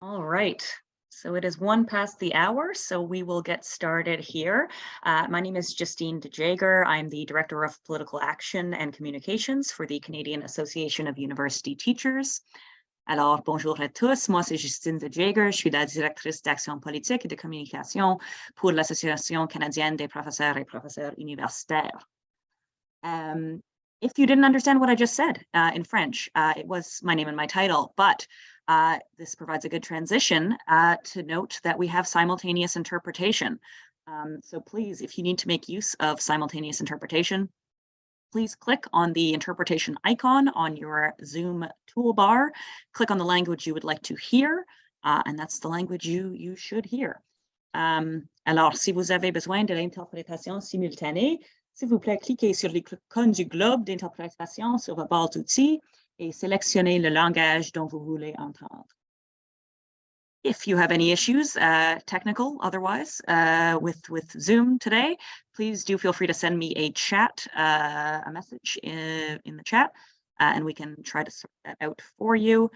All right. So it is 1 past the hour, so we will get started here. My name is Justine de Jager. I'm the Director of Political Action and Communications for the Canadian Association of University Teachers. Alors, bonjour à tous. Moi, c'est Justine de Jager. Je suis la directrice d'action politique et de communication pour l'Association canadienne des professeurs et professeurs universitaires. If you didn't understand what I just said in French, it was my name and my title, but this provides a good transition to note that we have simultaneous interpretation. So please, if you need to make use of simultaneous interpretation, please click on the interpretation icon on your Zoom toolbar, click on the language you would like to hear, and that's the language you should hear. Alors, si vous avez besoin de l'interprétation simultanée, s'il vous plaît, cliquez sur l'icône du globe d'interprétation sur votre barre d'outils et sélectionnez le langage dont vous voulez entendre. If you have any issues, technical, otherwise, with Zoom today, please do feel free to send me a chat, a message in the chat, and we can try to sort that out for you.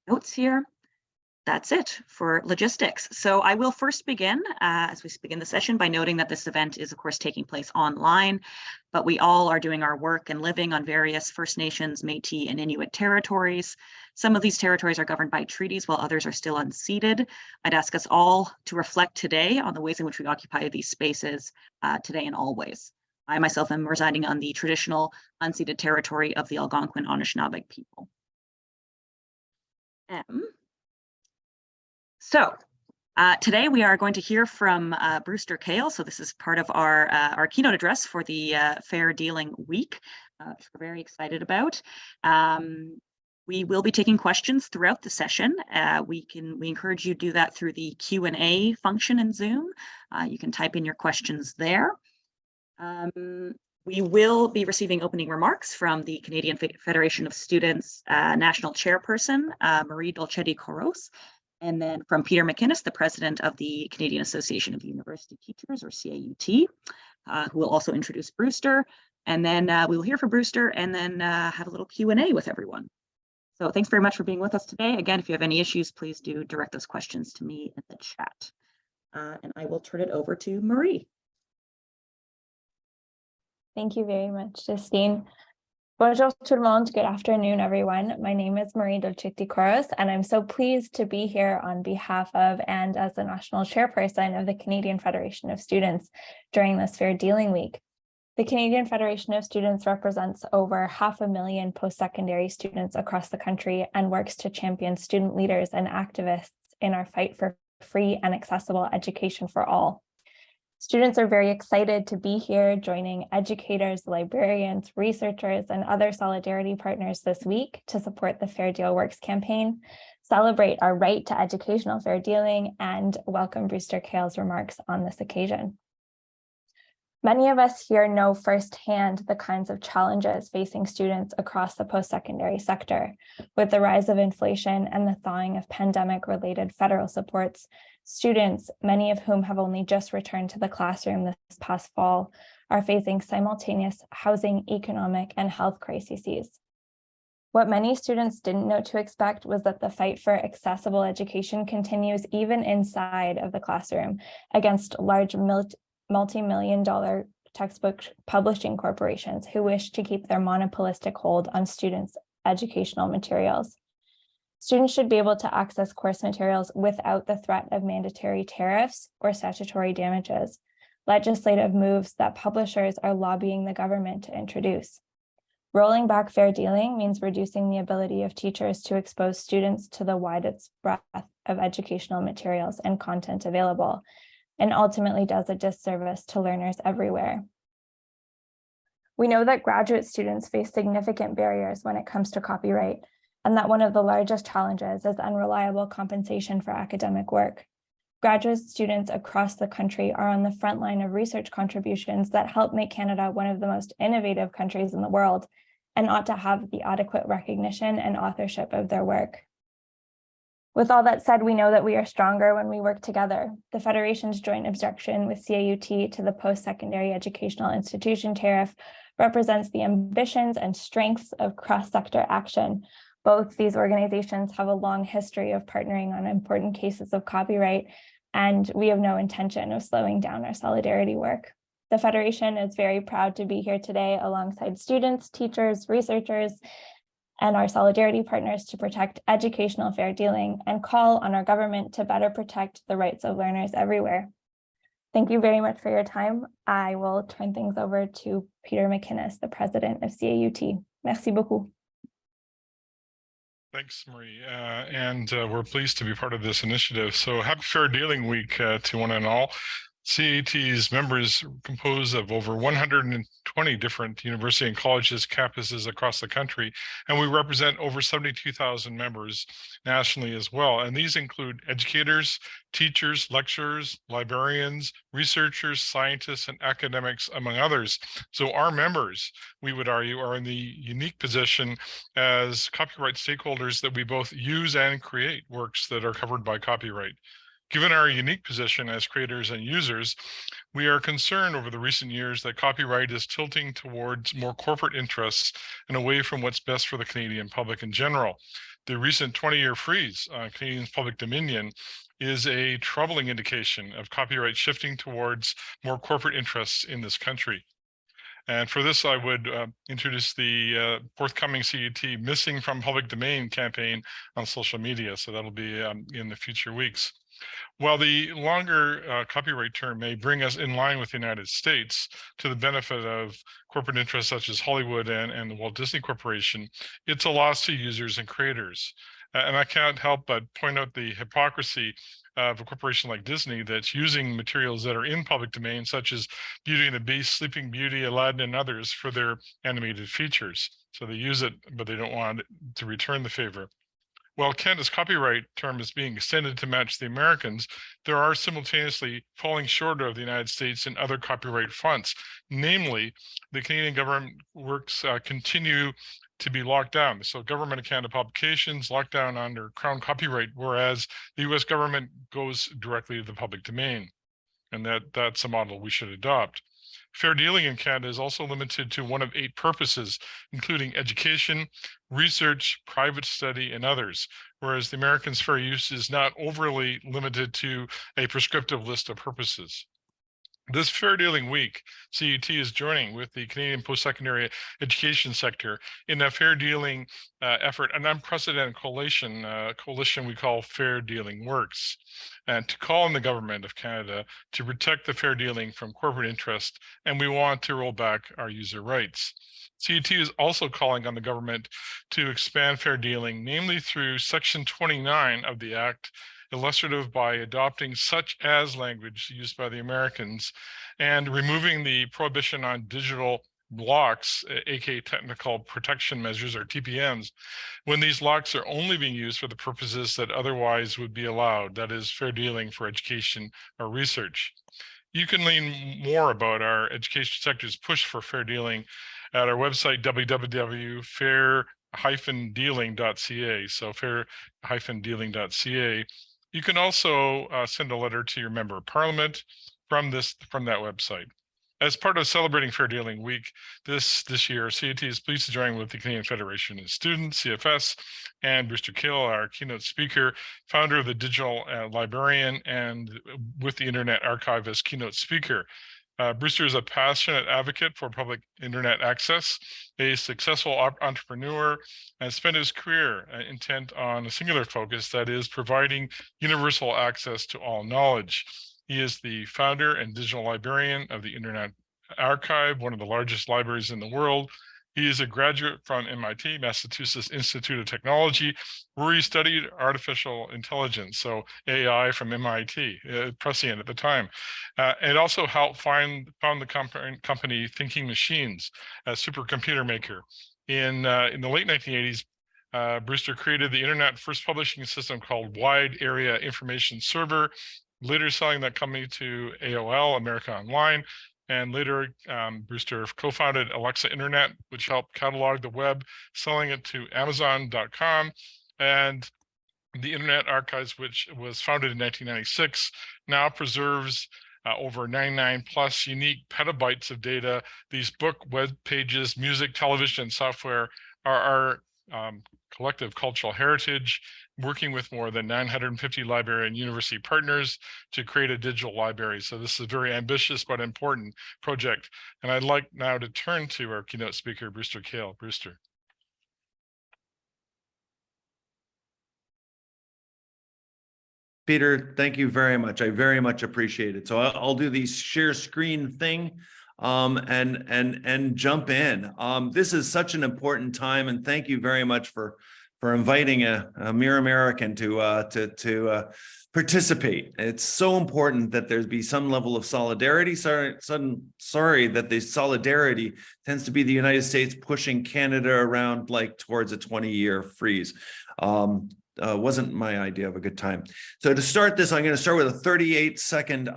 Notes here. That's it for logistics. So I will first begin, as we begin the session, by noting that this event is, of course, taking place online, but we all are doing our work and living on various First Nations, Métis, and Inuit territories. Some of these territories are governed by treaties, while others are still unceded. I'd ask us all to reflect today on the ways in which we occupy these spaces today and always. I myself am residing on the traditional unceded territory of the Algonquin Anishinaabe people. So today we are going to hear from Brewster Kahle. So this is part of our keynote address for the Fair Dealing Week, which we're very excited about. We will be taking questions throughout the session. We encourage you to do that through the Q&A function in Zoom. You can type in your questions there. We will be receiving opening remarks from the Canadian Federation of Students National Chairperson, Marie Dolcetti-Coros, and then from Peter McInnes, the president of the Canadian Association of University Teachers, or CAUT, who will also introduce Brewster. And then we will hear from Brewster and then have a little Q&A with everyone. So thanks very much for being with us today. Again, if you have any issues, please do direct those questions to me in the chat. And I will turn it over to Marie. Thank you very much, Justine. Bonjour tout le monde. Good afternoon, everyone. My name is Marie Dolcetti-Coros, and I'm so pleased to be here on behalf of and as the national chairperson of the Canadian Federation of Students during this Fair Dealing Week. The Canadian Federation of Students represents over 500,000 post-secondary students across the country and works to champion student leaders and activists in our fight for free and accessible education for all. Students are very excited to be here joining educators, librarians, researchers, and other solidarity partners this week to support the Fair Deal Works campaign, celebrate our right to educational fair dealing, and welcome Brewster Kahle's remarks on this occasion. Many of us here know firsthand the kinds of challenges facing students across the post-secondary sector. With the rise of inflation and the thawing of pandemic-related federal supports, students, many of whom have only just returned to the classroom this past fall, are facing simultaneous housing, economic, and health crises. What many students didn't know to expect was that the fight for accessible education continues even inside of the classroom against large multi-million-dollar textbook publishing corporations who wish to keep their monopolistic hold on students' educational materials. Students should be able to access course materials without the threat of mandatory tariffs or statutory damages, legislative moves that publishers are lobbying the government to introduce. Rolling back fair dealing means reducing the ability of teachers to expose students to the widest breadth of educational materials and content available, and ultimately does a disservice to learners everywhere. We know that graduate students face significant barriers when it comes to copyright, and that one of the largest challenges is unreliable compensation for academic work. Graduate students across the country are on the front line of research contributions that help make Canada one of the most innovative countries in the world, and ought to have the adequate recognition and authorship of their work. With all that said, we know that we are stronger when we work together. The Federation's joint objection with CAUT to the post-secondary educational institution tariff represents the ambitions and strengths of cross-sector action, Both these organizations have a long history of partnering on important cases of copyright, and we have no intention of slowing down our solidarity work. The Federation is very proud to be here today alongside students, teachers, researchers, and our solidarity partners to protect educational fair dealing and call on our government to better protect the rights of learners everywhere. Thank you very much for your time. I will turn things over to Peter McInnes, the president of CAUT. Merci beaucoup. Thanks, Marie. We're pleased to be part of this initiative. So happy Fair Dealing Week to one and all. CAT's members compose of over 120 different university and colleges, campuses across the country, and we represent over 72,000 members nationally as well. And these include educators, teachers, lecturers, librarians, researchers, scientists, and academics, among others. So our members, we would argue, are in the unique position as copyright stakeholders that we both use and create works that are covered by copyright. Given our unique position as creators and users, we are concerned over the recent years that copyright is tilting towards more corporate interests and away from what's best for the Canadian public in general. The recent 20-year freeze on Canadian public dominion is a troubling indication of copyright shifting towards more corporate interests in this country. And for this, I would introduce the forthcoming CAT Missing from Public Domain campaign on social media. So that'll be in the future weeks. While the longer copyright term may bring us in line with the United States to the benefit of corporate interests such as Hollywood and the Walt Disney Corporation, it's a loss to users and creators. And I can't help but point out the hypocrisy of a corporation like Disney that's using materials that are in public domain, such as Beauty and the Beast, Sleeping Beauty, Aladdin, and others for their animated features. So they use it, but they don't want to return the favor. While Canada's copyright term is being extended to match the Americans, there are simultaneously falling short of the United States in other copyright fronts. Namely, the Canadian government works continue to be locked down. So Government of Canada publications locked down under Crown copyright, whereas the US government goes directly to the public domain. And that's a model we should adopt. Fair dealing in Canada is also limited to one of 8 purposes, including education, research, private study, and others, whereas the Americans' fair use is not overly limited to a prescriptive list of purposes. This Fair Dealing Week, CAT is joining with the Canadian post-secondary education sector in a fair dealing effort, an unprecedented coalition we call Fair Dealing Works, and to call on the government of Canada to protect the fair dealing from corporate interest, and we want to roll back our user rights. CAT is also calling on the government to expand fair dealing, namely through Section 29 of the Act, illustrative by adopting such as language used by the Americans and removing the prohibition on digital locks, aka technical protection measures or TPMs, when these locks are only being used for the purposes that otherwise would be allowed, that is fair dealing for education or research. You can learn more about our education sector's push for fair dealing at our website, www.fair-dealing.ca, so fair-dealing.ca. You can also send a letter to your member of parliament from that website. As part of celebrating Fair Dealing Week this year, CAT is pleased to join with the Canadian Federation of Students, CFS, and Brewster Kill, our keynote speaker, founder of the Digital Librarian, and with the Internet Archive as keynote speaker. Brewster is a passionate advocate for public internet access, a successful entrepreneur, and spent his career intent on a singular focus, that is providing universal access to all knowledge. He is the founder and digital librarian of the Internet Archive, one of the largest libraries in the world. He is a graduate from MIT, Massachusetts Institute of Technology, where he studied artificial intelligence, so AI from MIT, prescient at the time. And also helped found the company Thinking Machines, a supercomputer maker. In the late 1980s, Brewster created the internet first publishing system called Wide Area Information Server, later selling that company to AOL, America Online. And later, Brewster co-founded Alexa Internet, which helped catalog the web, selling it to Amazon.com. And the Internet Archives, which was founded in 1996, now preserves over 99 plus unique petabytes of data. These book, web pages, music, television, and software are collective cultural heritage, working with more than 950 library and university partners to create a digital library. So this is a very ambitious but important project. And I'd like now to turn to our keynote speaker, Brewster Kahle. Brewster. Peter, thank you very much. I very much appreciate it. So I'll do the share screen thing and jump in. This is such an important time, and thank you very much for inviting a mere American to participate. It's so important that there be some level of solidarity. Sorry that the solidarity tends to be the United States pushing Canada around like towards a 20-year freeze. Wasn't my idea of a good time. So to start this, I'm going to start with a 38-second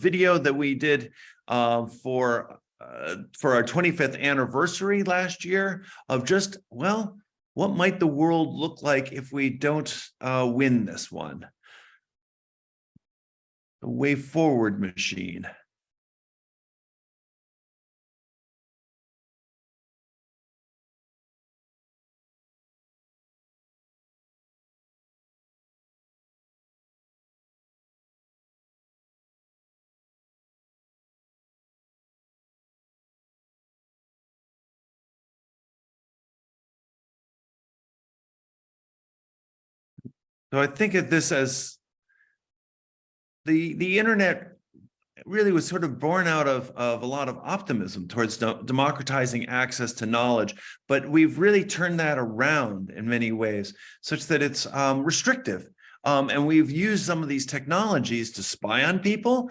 video that we did for our 25th anniversary last year of just, well, what might the world look like if we don't win this one? The way forward machine. So I think of this as the internet really was sort of born out of a lot of optimism towards democratizing access to knowledge, but we've really turned that around in many ways, such that it's restrictive. And we've used some of these technologies to spy on people,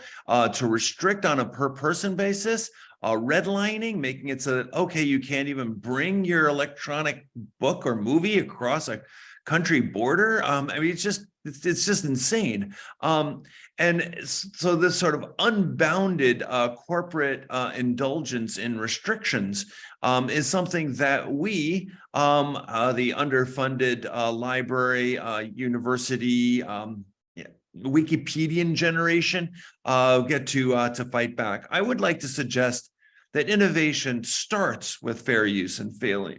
to restrict on a per person basis, redlining, making it so that, okay, you can't even bring your electronic book or movie across a country border. I mean, it's just insane. And so this sort of unbounded corporate indulgence in restrictions is something that we, the underfunded library, university, Wikipedian generation, get to fight back. I would like to suggest that innovation starts with fair use and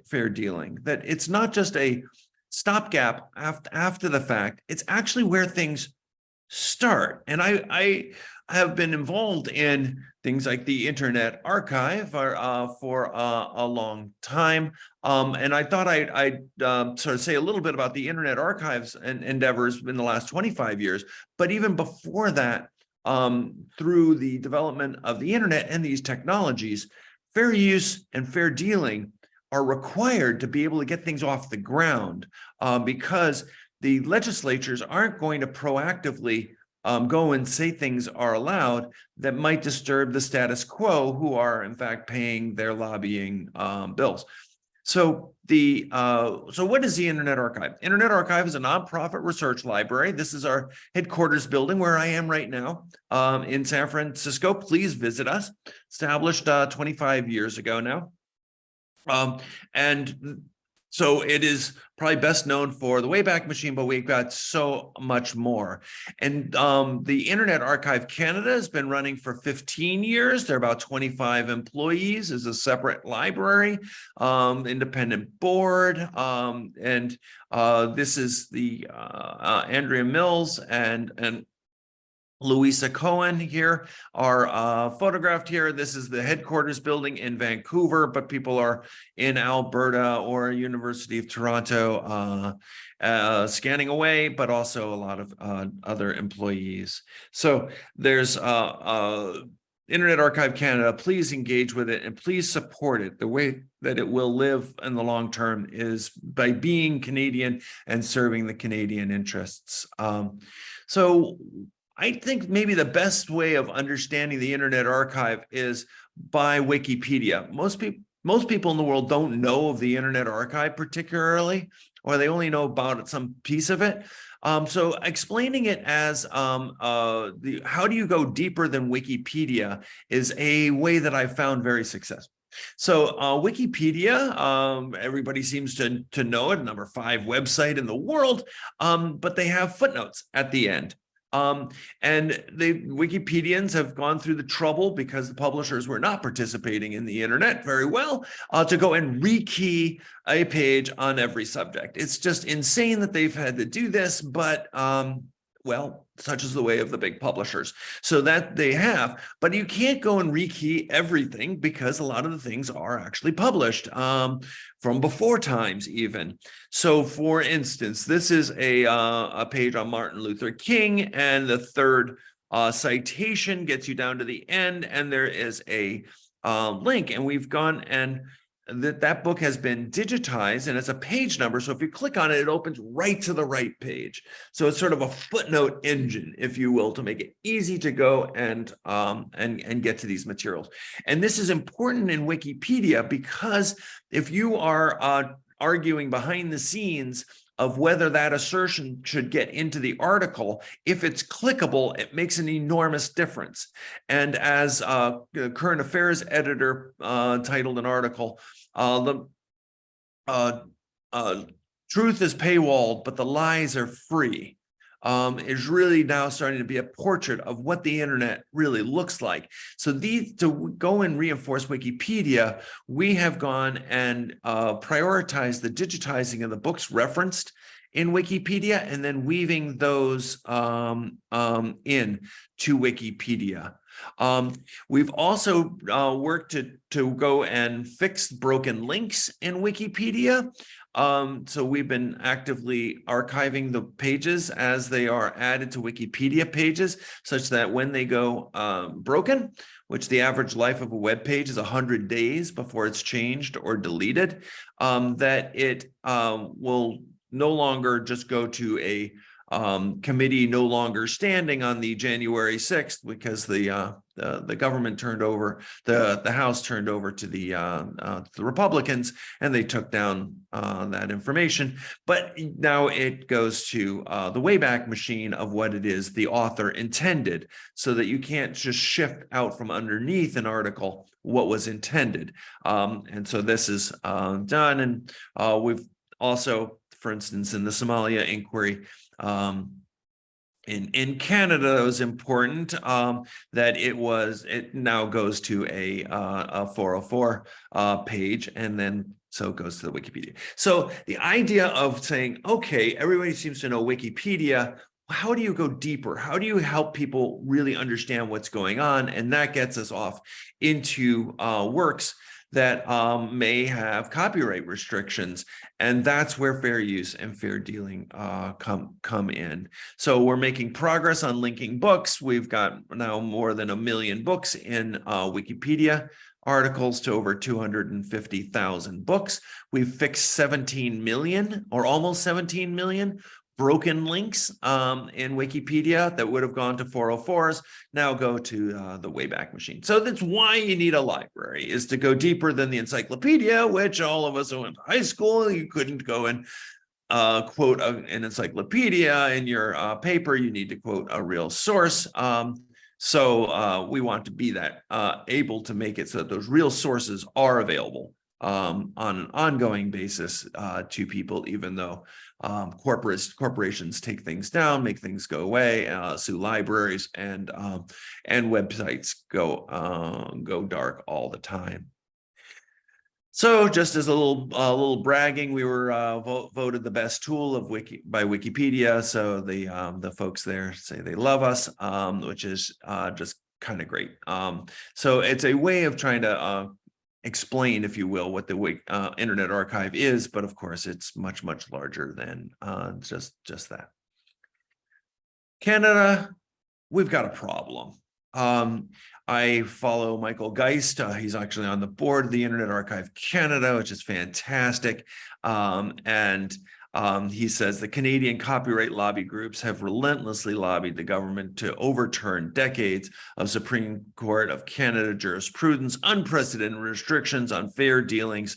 fair dealing, that it's not just a stopgap after the fact, it's actually where things start. And I have been involved in things like the Internet Archive for a long time. And I thought I'd sort of say a little bit about the Internet Archive's endeavors in the last 25 years. But even before that, through the development of the internet and these technologies, fair use and fair dealing are required to be able to get things off the ground, because the legislatures aren't going to proactively go and say things are allowed that might disturb the status quo, who are in fact paying their lobbying bills. So what is the Internet Archive? Internet Archive is a nonprofit research library. This is our headquarters building where I am right now in San Francisco. Please visit us. Established 25 years ago now. And so it is probably best known for the Wayback Machine, but we've got so much more. And the Internet Archive Canada has been running for 15 years. There are about 25 employees as a separate library, independent board. And this is the Andrea Mills and Louisa Cohen here are photographed here. This is the headquarters building in Vancouver, but people are in Alberta or University of Toronto scanning away, but also a lot of other employees. So there's Internet Archive Canada. Please engage with it and please support it. The way that it will live in the long term is by being Canadian and serving the Canadian interests. So I think maybe the best way of understanding the Internet Archive is by Wikipedia. Most people in the world don't know of the Internet Archive particularly, or they only know about some piece of it. So explaining it as how do you go deeper than Wikipedia is a way that I've found very successful. So Wikipedia, everybody seems to know it, #5 website in the world, but they have footnotes at the end. And the Wikipedians have gone through the trouble, because the publishers were not participating in the internet very well, to go and rekey a page on every subject. It's just insane that they've had to do this, but well, such is the way of the big publishers. So that they have, but you can't go and rekey everything, because a lot of the things are actually published from before times even. So for instance, this is a page on Martin Luther King, and the third citation gets you down to the end, and there is a link, and we've gone and that book has been digitized, and it's a page number. So if you click on it, it opens right to the right page. So it's sort of a footnote engine, if you will, to make it easy to go and get to these materials. And this is important in Wikipedia, because if you are arguing behind the scenes of whether that assertion should get into the article, if it's clickable, it makes an enormous difference. And as a current affairs editor titled an article, the truth is paywalled, but the lies are free, is really now starting to be a portrait of what the internet really looks like. So to go and reinforce Wikipedia, we have gone and prioritized the digitizing of the books referenced in Wikipedia, and then weaving those in to Wikipedia. We've also worked to go and fix broken links in Wikipedia. So we've been actively archiving the pages as they are added to Wikipedia pages, such that when they go broken, which the average life of a web page is 100 days before it's changed or deleted, that it will no longer just go to a committee no longer standing on the January 6th, because the government turned over, the House turned over to the Republicans, and they took down that information. But now it goes to the Wayback Machine of what it is the author intended, so that you can't just shift out from underneath an article what was intended. And so this is done, and we've also, for instance, in the Somalia inquiry, in Canada, it was important that it now goes to a 404 page, and then so it goes to the Wikipedia. So the idea of saying, okay, everybody seems to know Wikipedia, how do you go deeper? How do you help people really understand what's going on? And that gets us off into works that may have copyright restrictions, and that's where fair use and fair dealing come in. So we're making progress on linking books. We've got now more than 1 million books in Wikipedia articles to over 250,000 books. We've fixed 17 million, or almost 17 million, broken links in Wikipedia that would have gone to 404s now go to the Wayback Machine. So that's why you need a library, is to go deeper than the encyclopedia, which all of us who went to high school, you couldn't go and quote an encyclopedia in your paper. You need to quote a real source. So we want to be that able to make it so that those real sources are available on an ongoing basis to people, even though corporations take things down, make things go away, sue libraries, and websites go dark all the time. So just as a little bragging, we were voted the best tool of by Wikipedia. So the folks there say they love us, which is just kind of great. So it's a way of trying to explain, if you will, what the Internet Archive is, but of course it's much, much larger than just that. Canada, we've got a problem. I follow Michael Geist. He's actually on the board of the Internet Archive Canada, which is fantastic. He says the Canadian copyright lobby groups have relentlessly lobbied the government to overturn decades of Supreme Court of Canada jurisprudence, unprecedented restrictions on fair dealing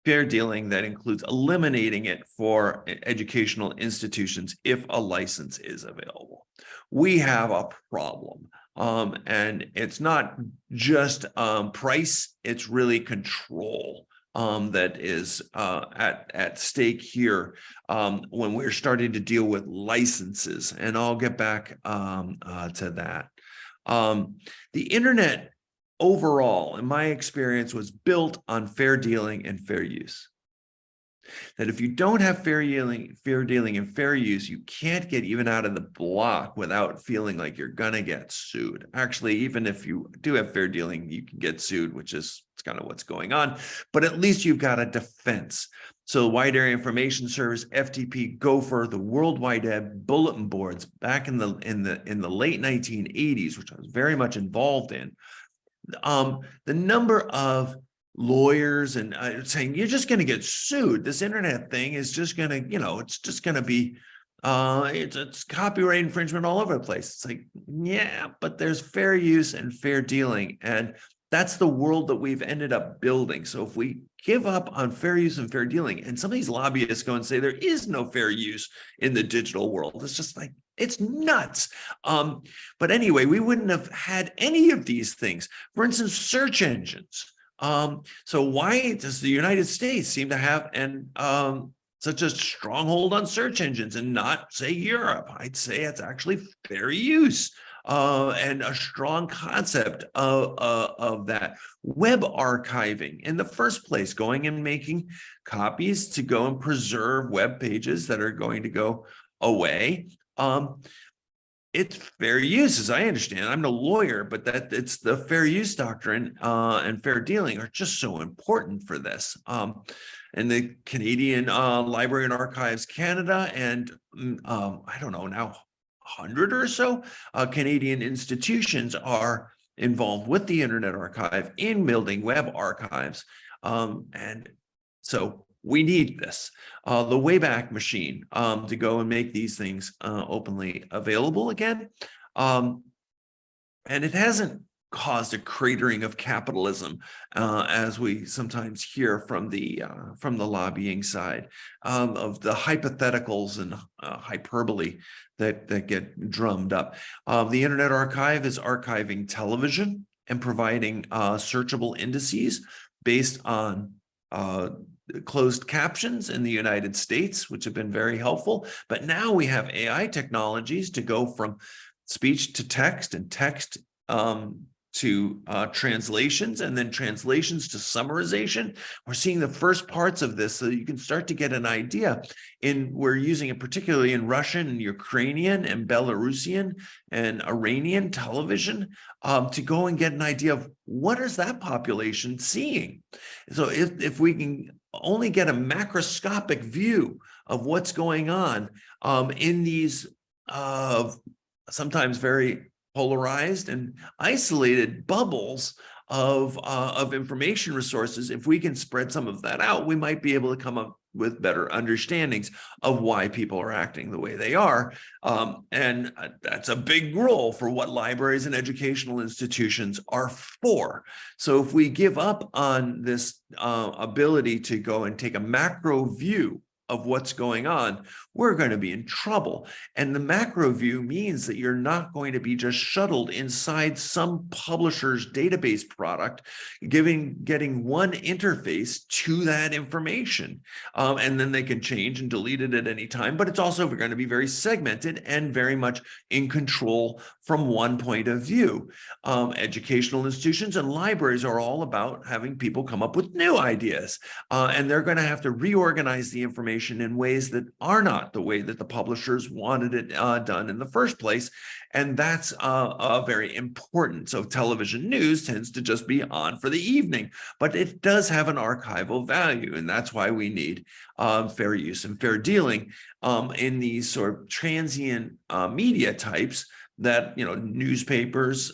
that includes eliminating it for educational institutions if a license is available. We have a problem. And it's not just price, it's really control that is at stake here when we're starting to deal with licenses, and I'll get back to that. The internet overall, in my experience, was built on fair dealing and fair use. That if you don't have fair dealing and fair use, you can't get even out of the block without feeling like you're gonna get sued. Actually, even if you do have fair dealing, you can get sued, which is kind of what's going on, but at least you've got a defense. So Wide Area Information Service, FTP, Gopher, the World Wide Web, bulletin boards back in the late 1980s, which I was very much involved in. The number of lawyers and saying you're just going to get sued. This internet thing is just going to, it's just going to be, it's copyright infringement all over the place. It's like, yeah, but there's fair use and fair dealing, and that's the world that we've ended up building. So if we give up on fair use and fair dealing, and some of these lobbyists go and say there is no fair use in the digital world, it's just like, it's nuts. But anyway, we wouldn't have had any of these things. For instance, search engines. So why does the United States seem to have such a stronghold on search engines and not, say, Europe? I'd say it's actually fair use and a strong concept of that. Web archiving in the first place, going and making copies to go and preserve web pages that are going to go away. It's fair use, as I understand. I'm no lawyer, but that it's the fair use doctrine and fair dealing are just so important for this. And the Canadian Library and Archives Canada, and I don't know now, 100 or so Canadian institutions are involved with the Internet Archive in building web archives, and so we need this, the Wayback Machine, to go and make these things openly available again. And it hasn't caused a cratering of capitalism, as we sometimes hear from the lobbying side, of the hypotheticals and hyperbole that get drummed up. The Internet Archive is archiving television and providing searchable indices based on closed captions in the United States, which have been very helpful. But now we have AI technologies to go from speech to text and text to translations, and then translations to summarization. We're seeing the first parts of this, so you can start to get an idea. We're using it particularly in Russian and Ukrainian and Belarusian and Iranian television to go and get an idea of what is that population seeing. So if we can only get a macroscopic view of what's going on in these sometimes very polarized and isolated bubbles of information resources, if we can spread some of that out, we might be able to come up with better understandings of why people are acting the way they are. And that's a big role for what libraries and educational institutions are for. So if we give up on this ability to go and take a macro view of what's going on, we're going to be in trouble. And the macro view means that you're not going to be just shuttled inside some publisher's database product, getting one interface to that information. And then they can change and delete it at any time, but it's also going to be very segmented and very much in control from one point of view. Educational institutions and libraries are all about having people come up with new ideas, and they're going to have to reorganize the information in ways that are not the way that the publishers wanted it done in the first place. And that's very important. So television news tends to just be on for the evening, but it does have an archival value. And that's why we need fair use and fair dealing in these sort of transient media types that, newspapers,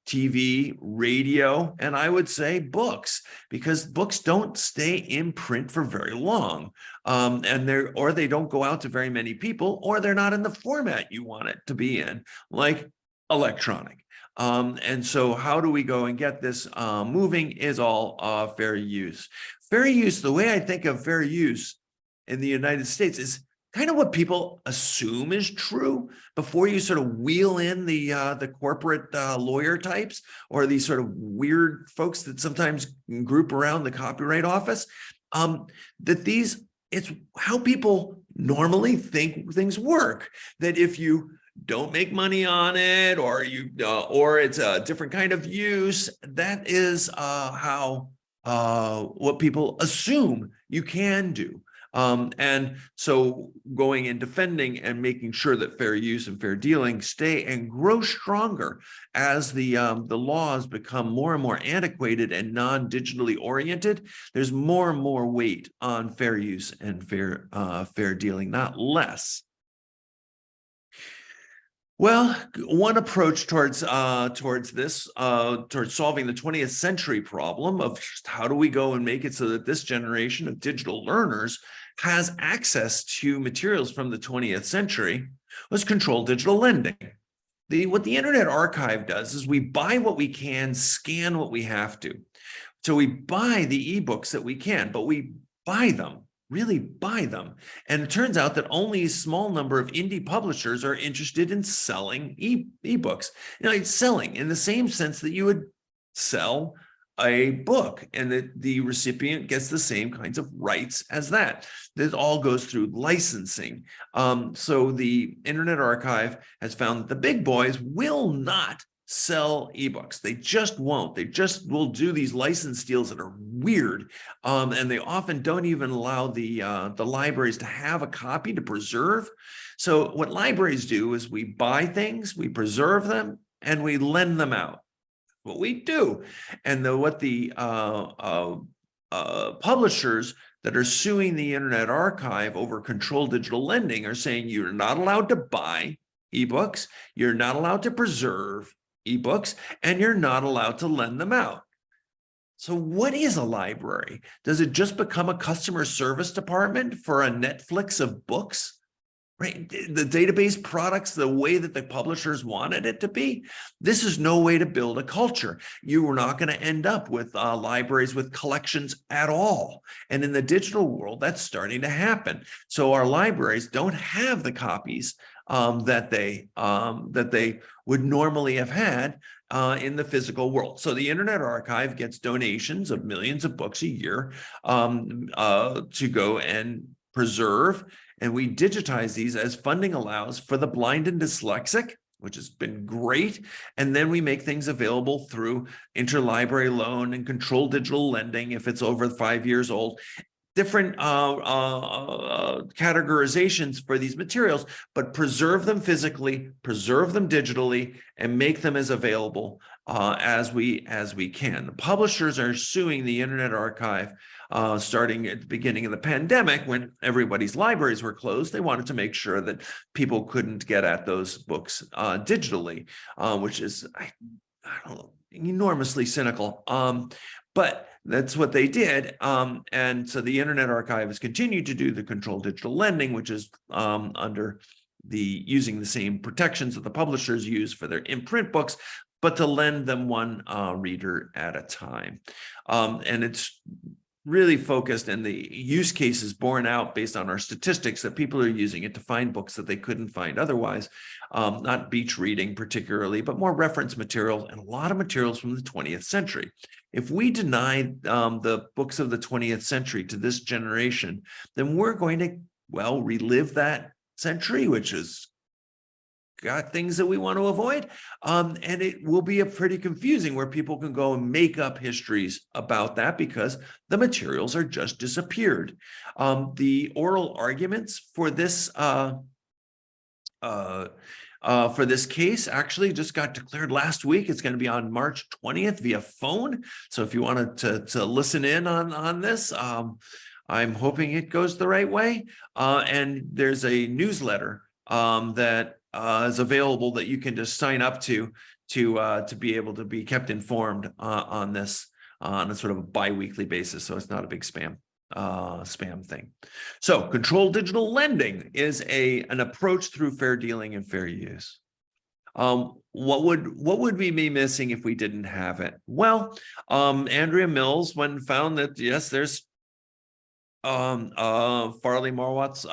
TV, radio, and I would say books, because books don't stay in print for very long. And they don't go out to very many people, or they're not in the format you want it to be in, like electronic. And so how do we go and get this moving is all fair use. Fair use, the way I think of fair use in the United States is kind of what people assume is true before you sort of wheel in the corporate lawyer types or these sort of weird folks that sometimes group around the copyright office. It's how people normally think things work. That if you don't make money on it, or or it's a different kind of use, that is how what people assume you can do. And so going and defending and making sure that fair use and fair dealing stay and grow stronger as the laws become more and more antiquated and non-digitally oriented. There's more and more weight on fair use and fair dealing, not less. Well, one approach towards this, towards solving the 20th century problem of how do we go and make it so that this generation of digital learners has access to materials from the 20th century, was controlled digital lending. What the Internet Archive does is we buy what we can, scan what we have to. So we buy the ebooks that we can, but we buy them. Really buy them. And it turns out that only a small number of indie publishers are interested in selling ebooks. You know, it's selling in the same sense that you would sell a book, and that the recipient gets the same kinds of rights as that. This all goes through licensing. So the Internet Archive has found that the big boys will not sell ebooks. They just won't. They just will do these license deals that are weird, and they often don't even allow the libraries to have a copy to preserve. So what libraries do is we buy things, we preserve them, and we lend them out. What we do, and what the publishers that are suing the Internet Archive over controlled digital lending are saying you're not allowed to buy ebooks, you're not allowed to preserve ebooks, and you're not allowed to lend them out. So what is a library? Does it just become a customer service department for a Netflix of books? Right? The database products the way that the publishers wanted it to be. This is no way to build a culture. You are not going to end up with libraries with collections at all. And in the digital world, that's starting to happen. So our libraries don't have the copies that they would normally have had in the physical world. So the Internet Archive gets donations of millions of books a year to go and preserve. And we digitize these as funding allows for the blind and dyslexic, which has been great. And then we make things available through interlibrary loan and controlled digital lending if it's over 5 years old. Different categorizations for these materials, but preserve them physically, preserve them digitally, and make them as available as we can. The publishers are suing the Internet Archive starting at the beginning of the pandemic when everybody's libraries were closed. They wanted to make sure that people couldn't get at those books digitally, which is, I don't know, enormously cynical. But that's what they did. And so the Internet Archive has continued to do the controlled digital lending, which is under using the same protections that the publishers use for their imprint books, but to lend them one reader at a time. And it's really focused, and the use cases borne out based on our statistics that people are using it to find books that they couldn't find otherwise, not beach reading particularly, but more reference materials and a lot of materials from the 20th century. If we deny the books of the 20th century to this generation, then we're going to, well, relive that century, which has got things that we want to avoid. And it will be a pretty confusing where people can go and make up histories about that because the materials are just disappeared. The oral arguments for this case actually just got declared last week. It's going to be on March 20th via phone. So if you wanted to listen in on this, I'm hoping it goes the right way. And there's a newsletter that is available that you can just sign up to be able to be kept informed on this on a sort of a bi-weekly basis. So it's not a big spam thing. So controlled digital lending is an approach through fair dealing and fair use. What would we be missing if we didn't have it? Well, Andrea Mills found that yes, there's Farley Marwat's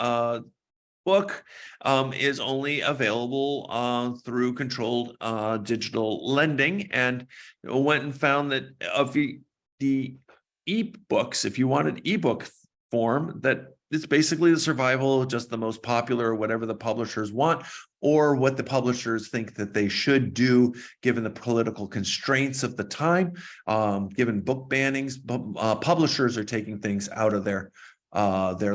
book is only available through controlled digital lending, and went and found that of the e-books, if you wanted ebook form, that it's basically the survival of just the most popular, or whatever the publishers want, or what the publishers think that they should do given the political constraints of the time. Given book bannings, publishers are taking things out of their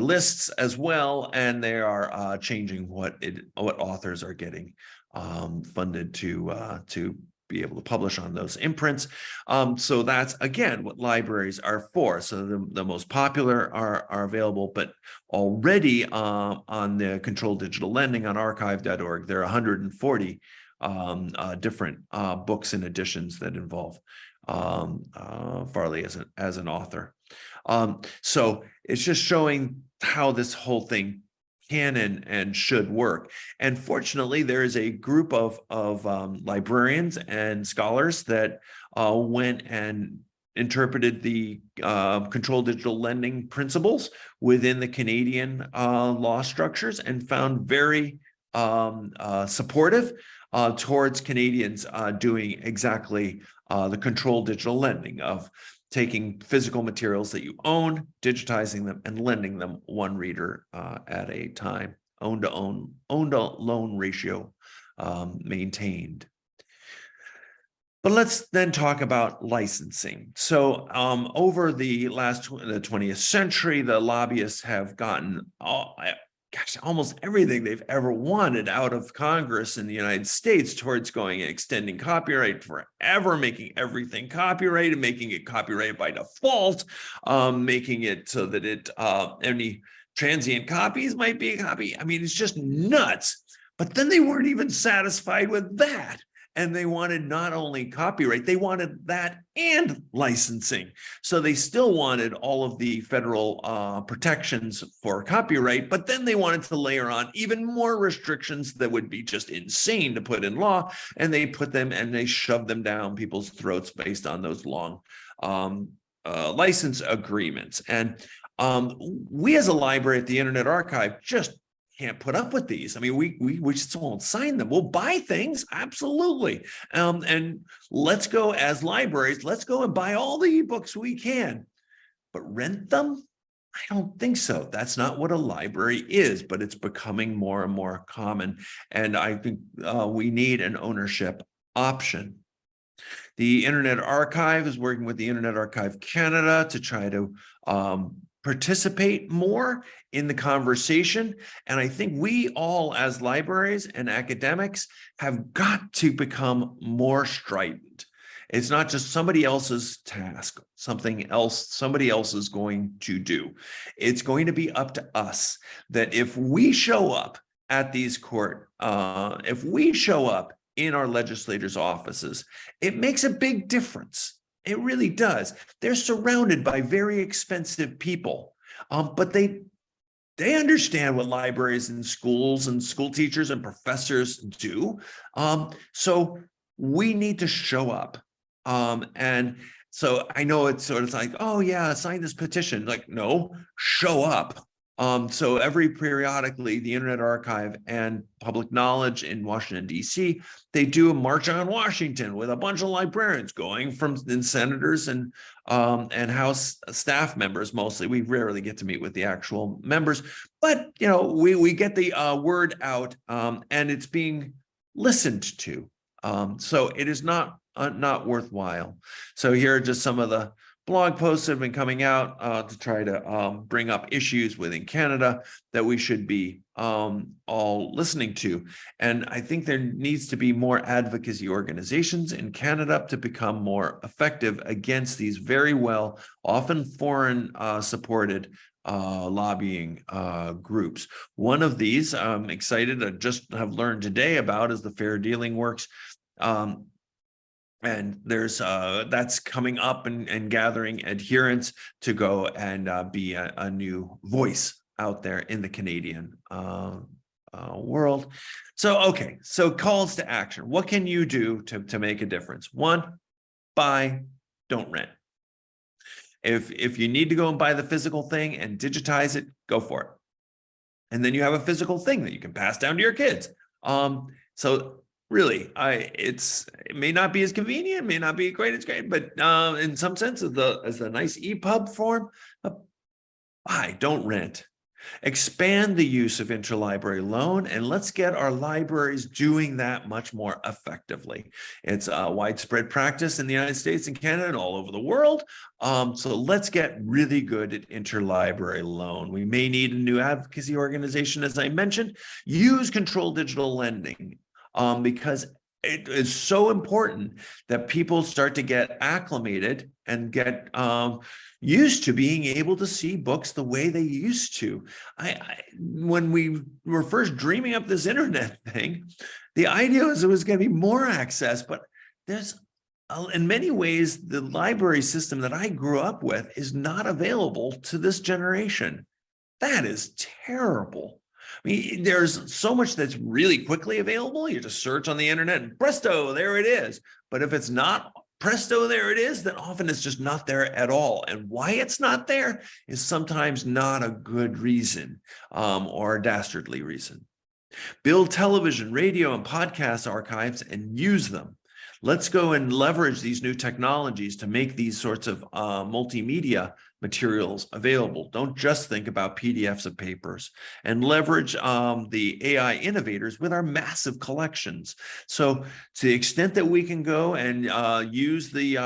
lists as well, and they are changing what authors are getting funded to be able to publish on those imprints. So that's again what libraries are for. So the most popular are available, but already on the controlled digital lending on archive.org, there are 140 different books and editions that involve Farley as an author. So it's just showing how this whole thing can and should work. And fortunately, there is a group of librarians and scholars that went and interpreted the controlled digital lending principles within the Canadian law structures, and found very supportive towards Canadians doing exactly the controlled digital lending of taking physical materials that you own, digitizing them, and lending them one reader at a time, own to loan ratio maintained. But let's then talk about licensing. So over the 20th century, the lobbyists have gotten almost everything they've ever wanted out of Congress in the United States towards going and extending copyright forever, making everything copyrighted, making it copyrighted by default, making it so that any transient copies might be a copy. I mean, it's just nuts. But then they weren't even satisfied with that. And they wanted not only copyright, they wanted that and licensing. So they still wanted all of the federal protections for copyright, but then they wanted to layer on even more restrictions that would be just insane to put in law. And they put them and they shoved them down people's throats based on those long license agreements. And we as a library at the Internet Archive just can't put up with these. I mean, we just won't sign them. We'll buy things, absolutely. And let's go as libraries, let's go and buy all the ebooks we can, but rent them? I don't think so. That's not what a library is, but it's becoming more and more common. And I think we need an ownership option. The Internet Archive is working with the Internet Archive Canada to try to participate more in the conversation. And I think we all as libraries and academics have got to become more strident. It's not just somebody else's task, something else somebody else is going to do. It's going to be up to us that if we show up at these if we show up in our legislators' offices, it makes a big difference. It really does. They're surrounded by very expensive people, but they understand what libraries and schools and school teachers and professors do. So we need to show up. And so I know it's sort of like, oh yeah, sign this petition. Like, no, show up. So periodically, the Internet Archive and Public Knowledge in Washington, D.C., they do a March on Washington with a bunch of librarians going and senators and House staff members mostly. We rarely get to meet with the actual members, but we get the word out and it's being listened to. So it is not worthwhile. So here are just some of the blog posts that have been coming out to try to bring up issues within Canada that we should be all listening to. And I think there needs to be more advocacy organizations in Canada to become more effective against these very well, often foreign supported lobbying groups. One of these I'm excited to just have learned today about is the Fair Dealing Works. And there's that's coming up and gathering adherents to go and be a new voice out there in the Canadian world. So, okay, so calls to action. What can you do to make a difference? One, buy, don't rent. If you need to go and buy the physical thing and digitize it, go for it. And then you have a physical thing that you can pass down to your kids. So really, it may not be as convenient, may not be quite as great, but in some sense, as a nice EPUB form, buy, don't rent. Expand the use of interlibrary loan, and let's get our libraries doing that much more effectively. It's a widespread practice in the United States and Canada and all over the world. So let's get really good at interlibrary loan. We may need a new advocacy organization, as I mentioned. Use controlled digital lending because it is so important that people start to get acclimated and get used to being able to see books the way they used to. When we were first dreaming up this internet thing, the idea was it was going to be more access, but there's in many ways, the library system that I grew up with is not available to this generation. That is terrible. I mean, there's so much that's really quickly available. You just search on the internet and presto, there it is. But if it's not presto, there it is, then often it's just not there at all. And why it's not there is sometimes not a good reason or a dastardly reason. Build television, radio, and podcast archives and use them. Let's go and leverage these new technologies to make these sorts of multimedia materials available. Don't just think about PDFs of papers, and leverage the AI innovators with our massive collections. So to the extent that we can go and use the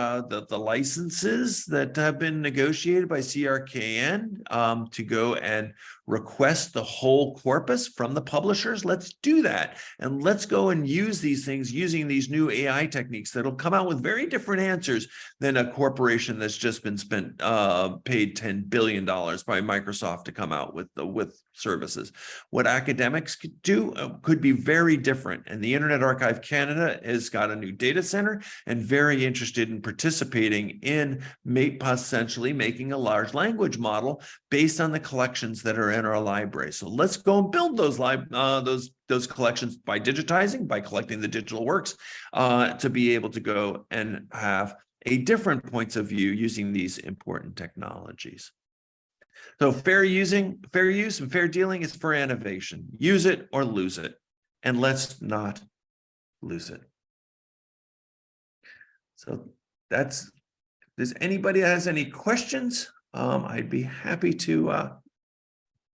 licenses that have been negotiated by CRKN to go and request the whole corpus from the publishers, let's do that. And let's go and use these things using these new AI techniques that'll come out with very different answers than a corporation that's just been paid $10 billion by Microsoft to come out with services. What academics could do could be very different. And the Internet Archive Canada has got a new data center and very interested in participating in essentially making a large language model based on the collections that are in our library. So let's go and build those collections by digitizing, by collecting the digital works, to be able to go and have a different points of view using these important technologies. So fair use and fair dealing is for innovation. Use it or lose it, and let's not lose it. So if there's anybody that has any questions, I'd be happy to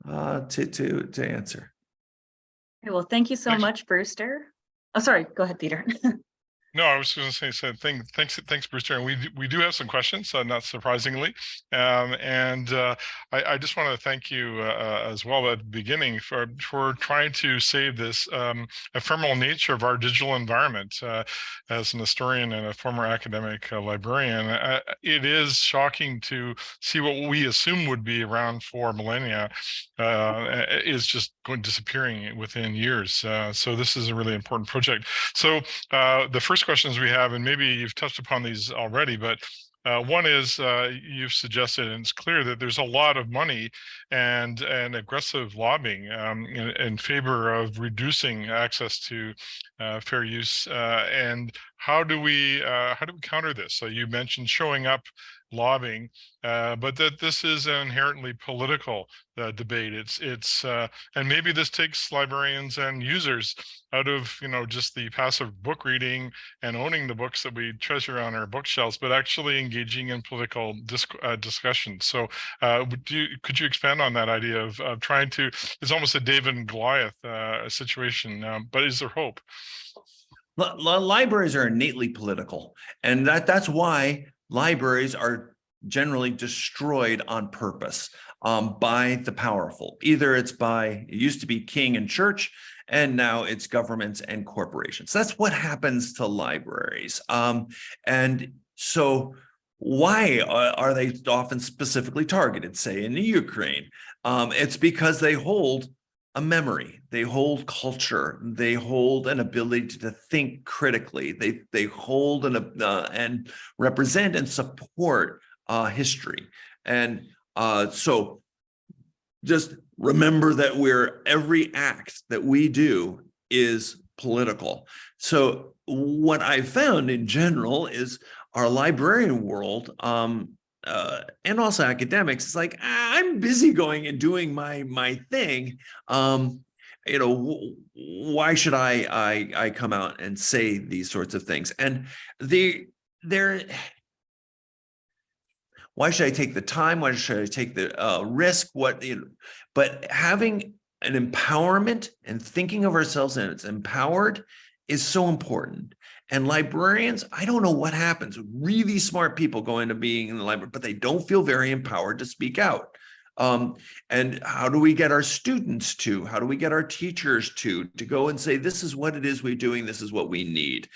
answer. Okay, well, thank you so much, Brewster. Oh, sorry, go ahead, Peter. No, I was going to say thanks, Brewster. And we do have some questions, not surprisingly. I just want to thank you as well at the beginning for trying to save this ephemeral nature of our digital environment. As an historian and a former academic librarian, it is shocking to see what we assume would be around for millennia is just disappearing within years. So this is a really important project. So the first questions we have, and maybe you've touched upon these already, but one is you've suggested, and it's clear that there's a lot of money and aggressive lobbying in favor of reducing access to fair use. And how do we counter this? So you mentioned showing up, lobbying, but that this is an inherently political debate. It's and maybe this takes librarians and users out of just the passive book reading and owning the books that we treasure on our bookshelves, but actually engaging in political discussion. So could you expand on that idea of trying to? It's almost a David and Goliath situation, but is there hope? Libraries are innately political, and that's why libraries are generally destroyed on purpose by the powerful. Either it used to be king and church, and now it's governments and corporations. That's what happens to libraries. And so why are they often specifically targeted, say in the Ukraine? It's because they hold a memory, they hold culture, they hold an ability to think critically, they hold and represent and support history. And so just remember that every act that we do is political. So what I found in general is our librarian world and also academics, it's like, I'm busy going and doing my thing. Why should I come out and say these sorts of things? And why should I take the time? Why should I take the risk? But having an empowerment and thinking of ourselves as empowered is so important. And librarians, I don't know what happens. Really smart people go into being in the library, but they don't feel very empowered to speak out. And how do we get our students how do we get our teachers to go and say, this is what it is we're doing, this is what we need?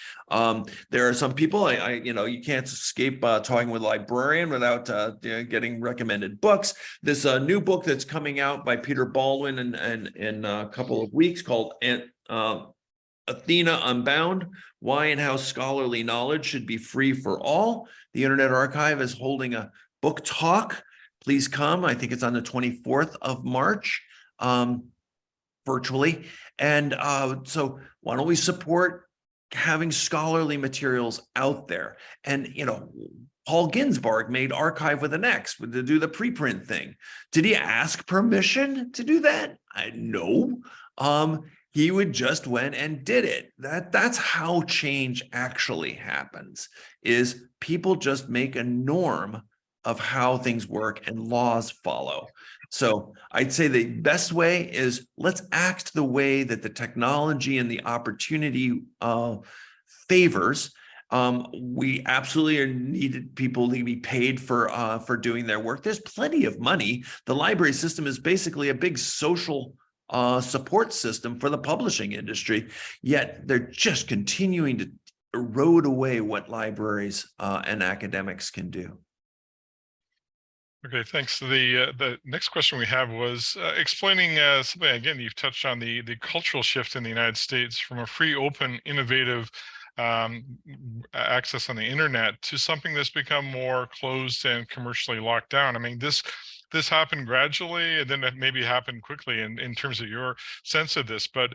There are some people, you can't escape talking with a librarian without getting recommended books. This new book that's coming out by Peter Baldwin in a couple of weeks called Athena Unbound, Why and How Scholarly Knowledge Should Be Free for All. The Internet Archive is holding a book talk. Please come. I think it's on the 24th of March, virtually. And so why don't we support having scholarly materials out there? And, Paul Ginsburg made Archive with an X to do the preprint thing. Did he ask permission to do that? No. He just went and did it. That's how change actually happens, is people just make a norm of how things work and laws follow. So I'd say the best way is, let's act the way that the technology and the opportunity favors. We absolutely are needed people to be paid for doing their work. There's plenty of money. The library system is basically a big social support system for the publishing industry, yet they're just continuing to erode away what libraries and academics can do. Okay, thanks. The next question we have was explaining something, again, you've touched on the cultural shift in the United States from a free, open, innovative access on the internet to something that's become more closed and commercially locked down. I mean, this happened gradually, and then it maybe happened quickly in terms of your sense of this. But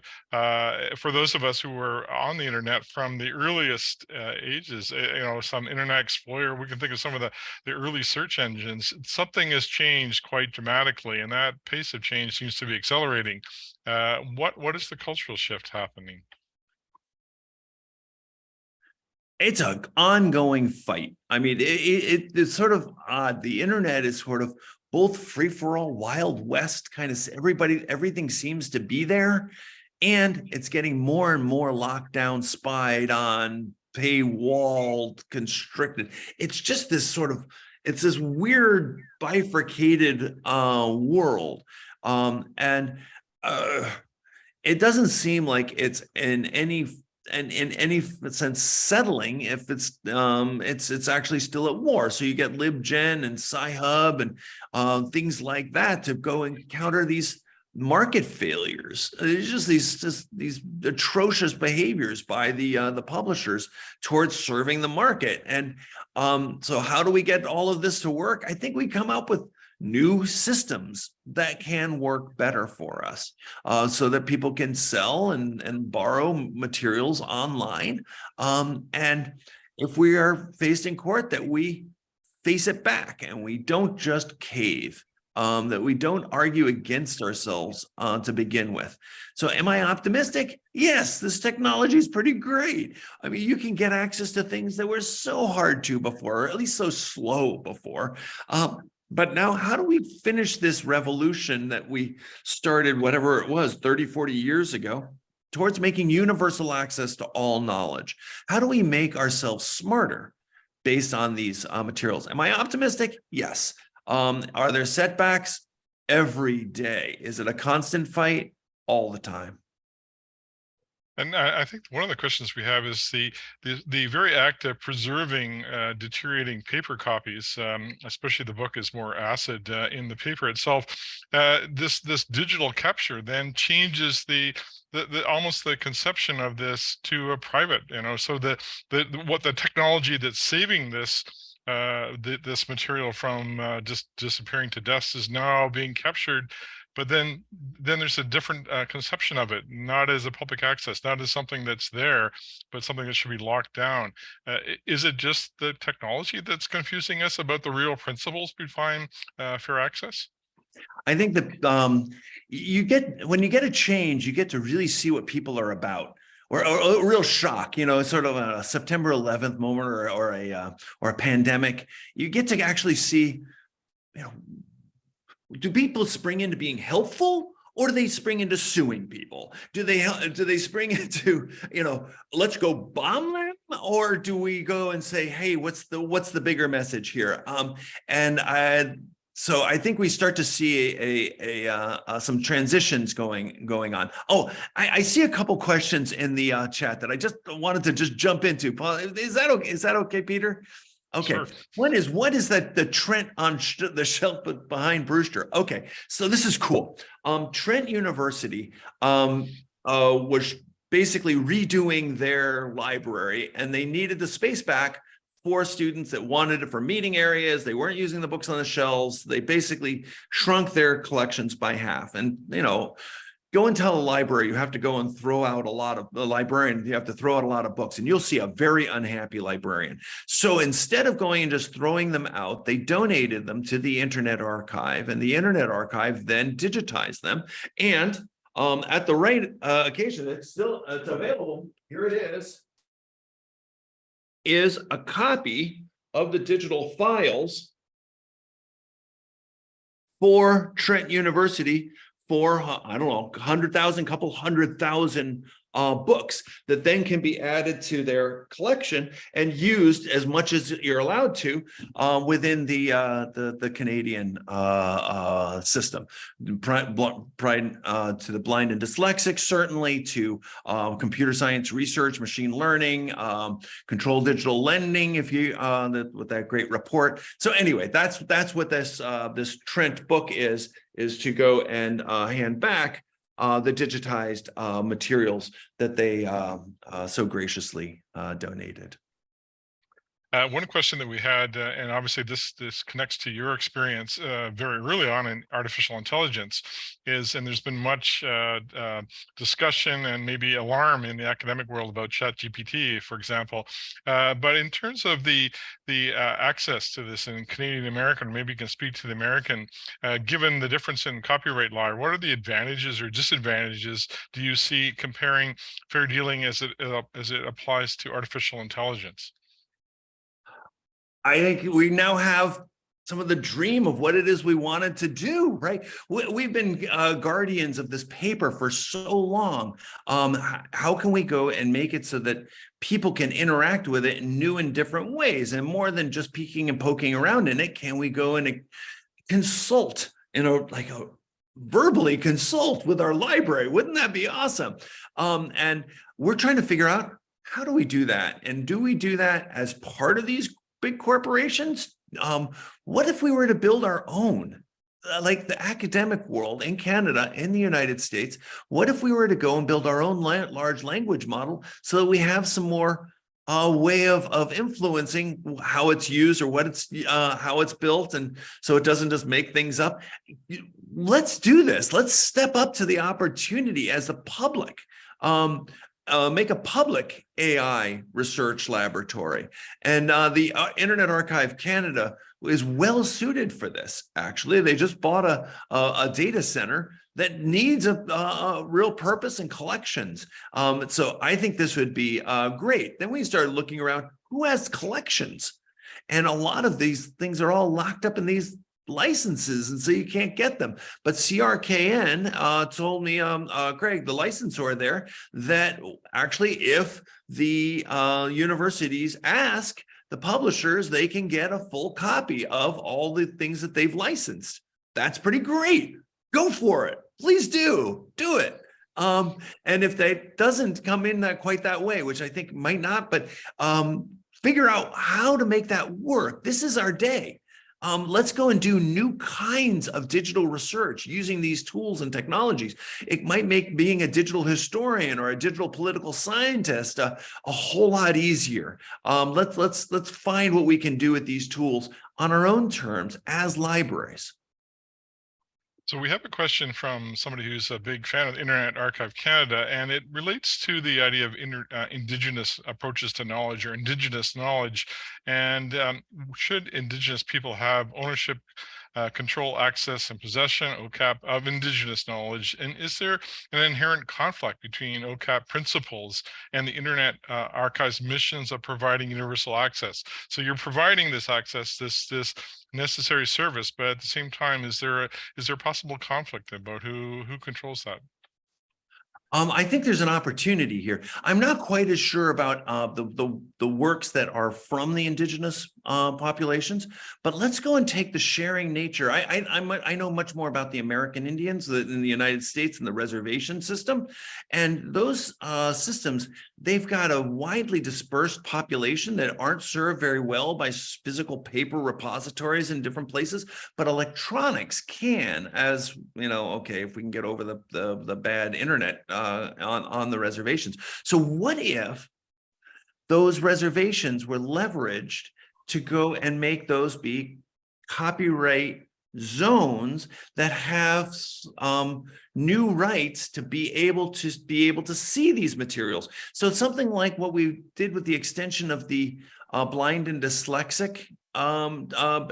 for those of us who were on the internet from the earliest ages, some Internet Explorer, we can think of some of the early search engines. Something has changed quite dramatically, and that pace of change seems to be accelerating. What is the cultural shift happening? It's an ongoing fight. I mean, it's sort of odd. The internet is sort of both free for all, Wild West kind of, everything seems to be there, and it's getting more and more locked down, spied on, paywalled, constricted. It's just this it's this weird bifurcated world. And it doesn't seem like it's in any sense settling if it's actually still at war. So you get LibGen and Sci-Hub and things like that to go and counter these market failures. It's just these atrocious behaviors by the publishers towards serving the market. And so how do we get all of this to work? I think we come up with new systems that can work better for us, so that people can sell and borrow materials online. And if we are faced in court, that we face it back and we don't just cave, that we don't argue against ourselves to begin with. So am I optimistic? Yes, this technology is pretty great. I mean, you can get access to things that were so hard to before, or at least so slow before. But now, how do we finish this revolution that we started, whatever it was, 30, 40 years ago, towards making universal access to all knowledge? How do we make ourselves smarter based on these materials? Am I optimistic? Yes. Are there setbacks? Every day. Is it a constant fight? All the time. And I think one of the questions we have is the very act of preserving deteriorating paper copies, especially the book is more acid in the paper itself. This digital capture then changes the almost the conception of this to a private, so what the technology that's saving this this material from just disappearing to dust is now being captured but then there's a different conception of it, not as a public access, not as something that's there, but something that should be locked down. Is it just the technology that's confusing us about the real principles behind fair access? I think that when you get a change, you get to really see what people are about. Or a real shock, sort of a September 11th moment or a pandemic. You get to actually see, do people spring into being helpful, or do they spring into suing people? Do they spring into, let's go bomb them, or do we go and say, hey, what's the bigger message here? So I think we start to see some transitions going on. Oh, I see a couple questions in the chat that I just wanted to just jump into. Paul, is that okay? Is that okay, Peter? Okay. Sure. What is that the Trent on the shelf behind Brewster? Okay, so this is cool. Trent University was basically redoing their library, and they needed the space back for students that wanted it for meeting areas. They weren't using the books on the shelves. They basically shrunk their collections by half. And, go and tell a library, you have to go and throw out the librarian, you have to throw out a lot of books, and you'll see a very unhappy librarian. So instead of going and just throwing them out, they donated them to the Internet Archive, and the Internet Archive then digitized them. And at the right occasion, it's available. Here it is a copy of the digital files for Trent University for, I don't know, 100,000, couple 100,000 books that then can be added to their collection and used as much as you're allowed to within the Canadian system. To the blind and dyslexic, certainly, to computer science research, machine learning, controlled digital lending. If you with that great report. So anyway, that's what this Trent book is to go and hand back the digitized materials that they so graciously donated. One question that we had, and obviously this connects to your experience very early on in artificial intelligence, and there's been much discussion and maybe alarm in the academic world about ChatGPT, for example. But in terms of the access to this in Canadian American, maybe you can speak to the American, given the difference in copyright law, what are the advantages or disadvantages do you see comparing fair dealing as it applies to artificial intelligence? I think we now have some of the dream of what it is we wanted to do, right? We've been guardians of this paper for so long. How can we go and make it so that people can interact with it in new and different ways, and more than just peeking and poking around in it? Can we go and consult verbally consult with our library? Wouldn't that be awesome? And we're trying to figure out, how do we do that? And do we do that as part of these big corporations? What if we were to build our own, like the academic world in Canada, in the United States? What if we were to go and build our own large language model so that we have some more way of influencing how it's used, or what it's how it's built, and so it doesn't just make things up? Let's do this. Let's step up to the opportunity as the public. Make a public AI research laboratory. And the Internet Archive Canada is well suited for this. Actually, they just bought a data center that needs a real purpose and collections. So I think this would be great. Then we started looking around, who has collections? And a lot of these things are all locked up in these licenses, and so you can't get them. But CRKN told me, Craig, the licensor there, that actually if the universities ask the publishers, they can get a full copy of all the things that they've licensed. That's pretty great. Go for it. Please do it. And if that doesn't come in quite that way, which I think might not, but figure out how to make that work. This is our day. Let's go and do new kinds of digital research using these tools and technologies. It might make being a digital historian or a digital political scientist a whole lot easier. Let's find what we can do with these tools on our own terms as libraries. So we have a question from somebody who's a big fan of Internet Archive Canada, and it relates to the idea of Indigenous approaches to knowledge or Indigenous knowledge. And should Indigenous people have ownership, control, access, and possession, OCAP, of Indigenous knowledge? And is there an inherent conflict between OCAP principles and the Internet Archive's missions of providing universal access? So you're providing this access, this necessary service, but at the same time, is there possible conflict about who controls that? I think there's an opportunity here. I'm not quite as sure about the works that are from the indigenous populations, but let's go and take the sharing nature. I know much more about the American Indians in the United States and the reservation system, and those systems, they've got a widely dispersed population that aren't served very well by physical paper repositories in different places, but electronics can, as you know, okay, if we can get over the bad internet on the reservations. So what if those reservations were leveraged to go and make those be copyright zones that have new rights to be able to see these materials? So it's something like what we did with the extension of the blind and dyslexic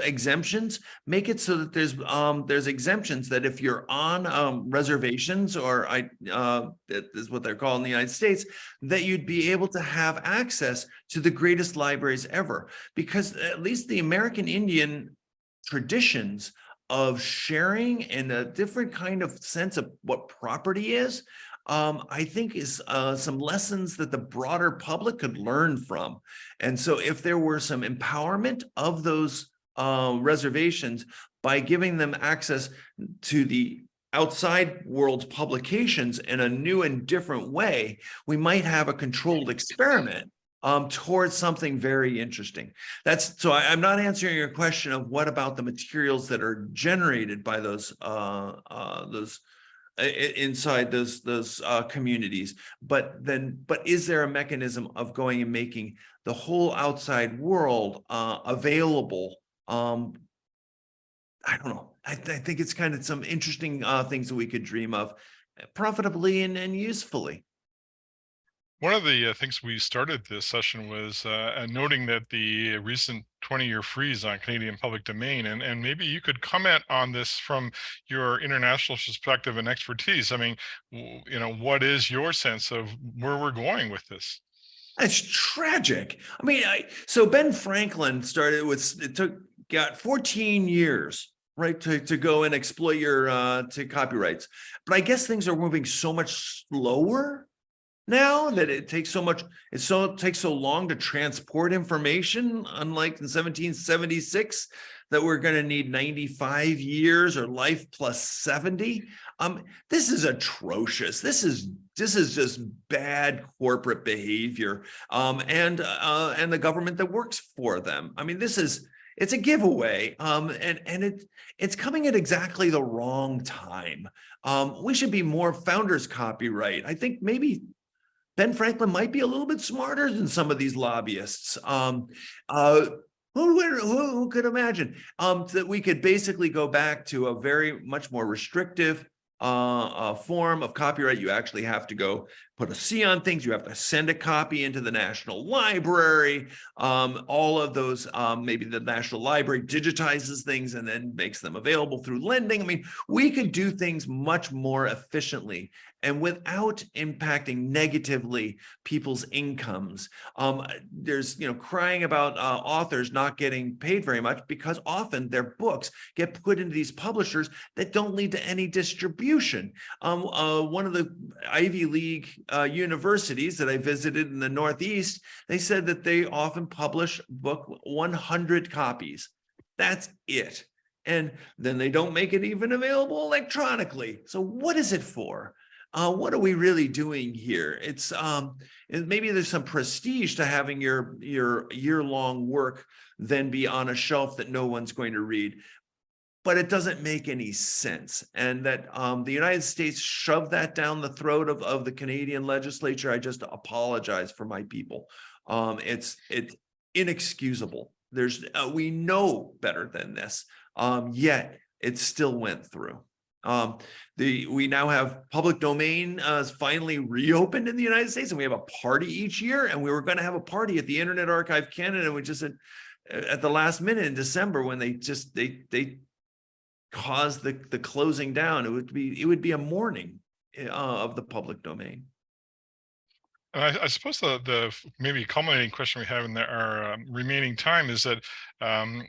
exemptions. Make it so that there's exemptions that if you're on reservations, or that is what they're called in the United States, that you'd be able to have access to the greatest libraries ever. Because at least the American Indian traditions of sharing and a different kind of sense of what property is, I think is some lessons that the broader public could learn from. And so if there were some empowerment of those reservations by giving them access to the outside world's publications in a new and different way, we might have a controlled experiment towards something very interesting. So I'm not answering your question of what about the materials that are generated by those inside those communities, but is there a mechanism of going and making the whole outside world available? I don't know. I think it's kind of some interesting things that we could dream of profitably and usefully. One of the things we started this session was noting that the recent 20-year freeze on Canadian public domain, and maybe you could comment on this from your international perspective and expertise. I mean, you know, what is your sense of where we're going with this? It's tragic. I mean, so Ben Franklin got 14 years, right, to go and exploit your to copyrights. But I guess things are moving so much slower now that it takes so long to transport information, unlike in 1776, that we're going to need 95 years or life plus 70. This is atrocious. This is just bad corporate behavior, and the government that works for them. I mean, it's a giveaway, and it's coming at exactly the wrong time. We should be more founders copyright. I think maybe Ben Franklin might be a little bit smarter than some of these lobbyists. Who could imagine that we could basically go back to a very much more restrictive form of copyright? You actually have to go put a C on things. You have to send a copy into the National Library. All of those, maybe the National Library digitizes things and then makes them available through lending. I mean, we could do things much more efficiently and without impacting negatively people's incomes. There's, crying about authors not getting paid very much because often their books get put into these publishers that don't lead to any distribution. One of the Ivy League universities that I visited in the Northeast, they said that they often publish book 100 copies. That's it. And then they don't make it even available electronically. So what is it for? What are we really doing here? It's maybe there's some prestige to having your year-long work then be on a shelf that no one's going to read, but it doesn't make any sense. And that the United States shoved that down the throat of the Canadian legislature. I just apologize for my people. It's inexcusable. We know better than this, yet it still went through. We now have public domain finally reopened in the United States, and we have a party each year. And we were going to have a party at the Internet Archive Canada, and we just at the last minute in December when they caused the closing down. It would be a morning of the public domain. And I suppose the maybe culminating question we have in our remaining time is that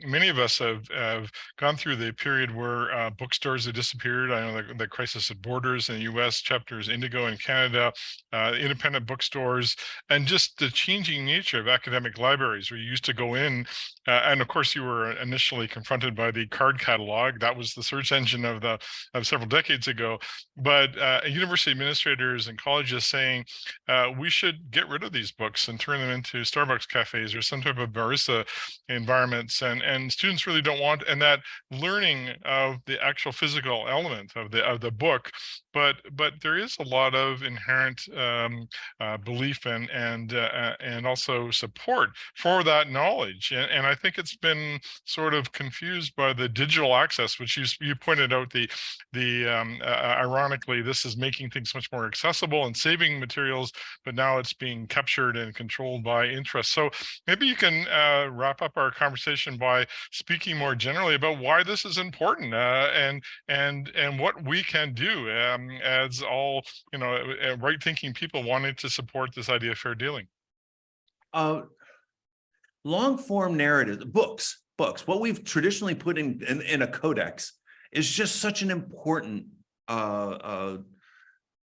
many of us have gone through the period where bookstores have disappeared. I know the crisis at Borders in the US, Chapters Indigo in Canada, independent bookstores, and just the changing nature of academic libraries, where you used to go in, and of course you were initially confronted by the card catalog. That was the search engine of several decades ago. But university administrators and colleges saying we should get rid of these books and turn them into Starbucks cafes or some type of barista environments, and students really don't want, and that learning of the actual physical element of the book, but there is a lot of inherent belief and also support for that knowledge, and I think it's been sort of confused by the digital access, which you pointed out. Ironically, this is making things much more accessible and saving materials, but now it's being captured and controlled by interest. So maybe you can wrap up our conversation by speaking more generally about why this is important, and what we can do as all right-thinking people wanting to support this idea of fair dealing. Long-form narrative, books, what we've traditionally put in a codex is just such an important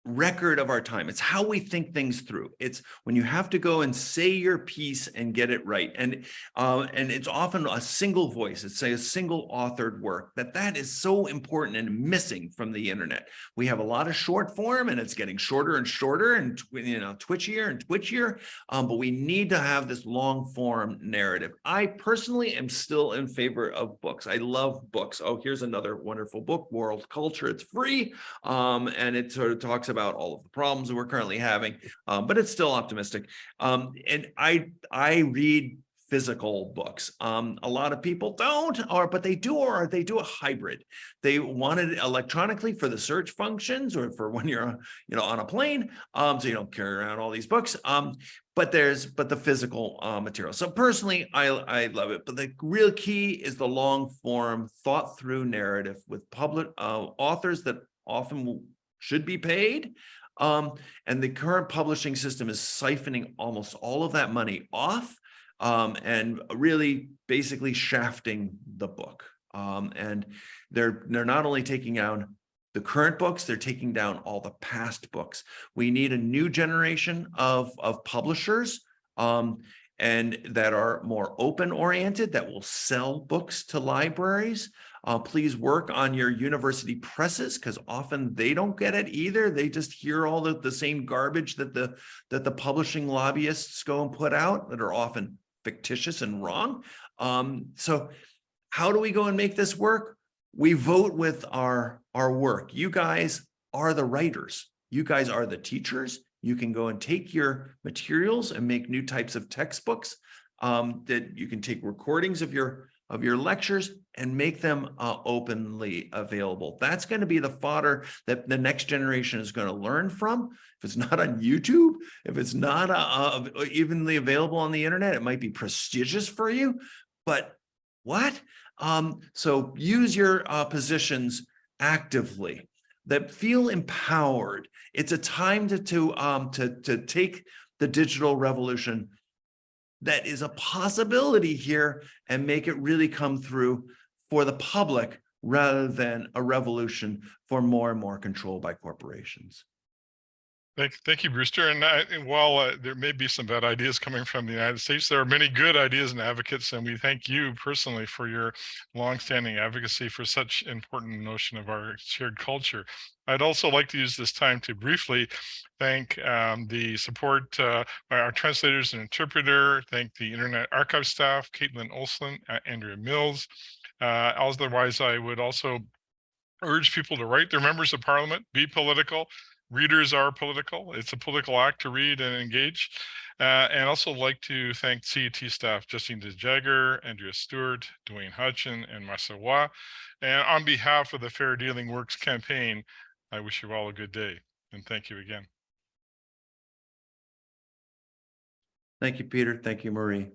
record of our time. It's how we think things through. It's when you have to go and say your piece and get it right. And it's often a single voice. It's a single authored work that is so important and missing from the internet. We have a lot of short form, and it's getting shorter and shorter and twitchier and twitchier. But we need to have this long form narrative. I personally am still in favor of books. I love books. Oh, here's another wonderful book, World Culture. It's free. And it sort of talks about all of the problems that we're currently having, but it's still optimistic. And I read physical books. A lot of people don't, but they do a hybrid. They want it electronically for the search functions, or for when you're on a plane, so you don't carry around all these books. But the physical material. So personally, I love it. But the real key is the long form, thought through narrative with public authors that often should be paid. And the current publishing system is siphoning almost all of that money off, and really basically shafting the book. And they're not only taking down the current books, they're taking down all the past books. We need a new generation of publishers, and that are more open oriented, that will sell books to libraries. Please work on your university presses, because often they don't get it either. They just hear all the same garbage that the publishing lobbyists go and put out, that are often fictitious and wrong. So how do we go and make this work? We vote with our work. You guys are the writers. You guys are the teachers. You can go and take your materials and make new types of textbooks, that you can take recordings of your lectures and make them openly available. That's going to be the fodder that the next generation is going to learn from. If it's not on YouTube, if it's not evenly available on the internet, it might be prestigious for you, but what? So use your positions actively, that feel empowered. It's a time to take the digital revolution that is a possibility here and make it really come through for the public, rather than a revolution for more and more control by corporations. Thank you, Brewster. And while there may be some bad ideas coming from the United States, there are many good ideas and advocates, and we thank you personally for your longstanding advocacy for such important notion of our shared culture. I'd also like to use this time to briefly thank the support by our translators and interpreter, thank the Internet Archive staff, Caitlin Olson, Andrea Mills. Otherwise, I would also urge people to write their members of parliament, be political, readers are political. It's a political act to read and engage. And also like to thank CET staff, Justine DeJagger, Andrea Stewart, Dwayne Hutchin, and Marcel Roy. And on behalf of the Fair Dealing Works campaign, I wish you all a good day, and thank you again. Thank you, Peter. Thank you, Marie.